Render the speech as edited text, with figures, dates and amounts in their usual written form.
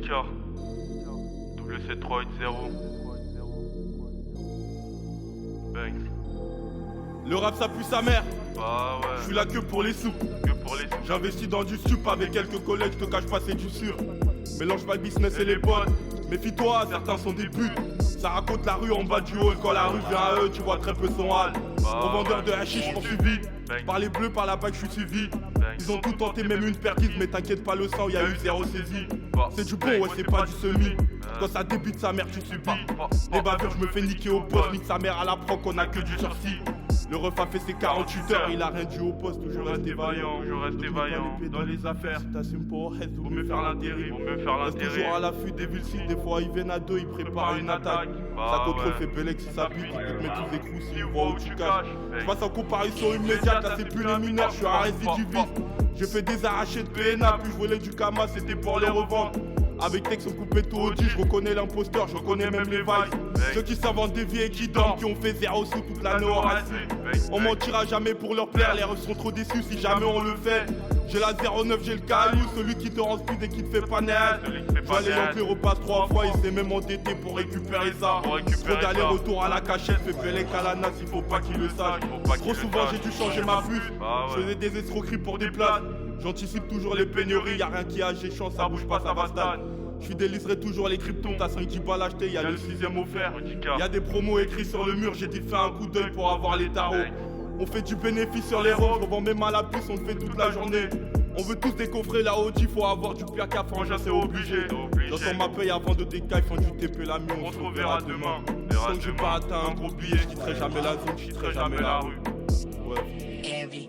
Car W7380 Bang. Le rap ça pue sa mère. Bah ouais. Je suis là que pour les sous. Que pour les sous. J'investis dans du stup avec quelques collègues, je te cache pas c'est du sûr. Mélange pas le business et les potes. Méfie-toi, certains sont des putes. Ça raconte la rue en bas du hall. Quand la rue vient à eux, tu vois très peu son hall. Revendeur de hashish poursuivi. Par les bleus, par la bague, je suis suivi. Ils ont tout tenté, même une perdite, mais t'inquiète pas, le sang, y'a eu zéro saisie. C'est du bon, ouais, c'est pas du semi. Quand ça débute sa mère, tu subis. Les bavures, je me fais niquer au poste. Nique sa mère à la proc, on a que du sursis. Le ref a fait ses 48 heures, il a rien dit au poste, toujours resté vaillant. Toujours resté vaillant. Dans les affaires, si t'assumes pas au reste, vaut mieux faire l'intérim. Vaut mieux faire Reste l'intérim. toujours à l'affût des villes, des fois ils viennent à deux, ils préparent une attaque. Ça contrôle fait Bélec si ça pique, il te met tous les coups s'il voit où tu caches. J'passe en comparution immédiate, là c'est plus les mineurs, je suis un récidiviste. J'ai fait des arrachés de PNA, puis je volais du Kama, c'était pour les revendre. Avec Tex on coupait tout au 10, je reconnais l'imposteur, je reconnais même les vagues. Ceux qui savent en dévier et qui dorment, qui ont fait zéro sous toute l'année au racine. On mentira jamais pour leur plaire, les refs seront trop déçus si jamais on le fait. J'ai la 09, j'ai le caillou, celui qui te rend speed et qui te fait pas net. J'allais l'empire repasse 3 fois, il s'est même endetté pour récupérer ça. Trop d'aller-retour à la cachette, fait Bélec à la NAS, il faut pas qu'il le sache. Trop souvent j'ai dû changer ma puce, je faisais des escroqueries pour des places. J'anticipe toujours les pénuries, y'a rien qui a, j'ai chance, ça bouge pas, ça va stade. J'fidéliserai toujours les kryptons, t'as 5 balles achetées, y'a le 6ème offert. Y'a des promos écrits sur le mur, j'ai dit fais un coup d'œil pour avoir les tarots. On fait du bénéfice sur les roses, on vend même à la puce, on le fait toute la journée. On veut tous décoffrer la Audi, faut avoir du pire qu'à frangin, c'est obligé. J'entends ma paye avant de décaille, font du TP la mieux, on se reverra demain. Tant que j'ai pas atteint un gros billet, j'quitterai jamais la zone, j'quitterai jamais la rue. Ouais.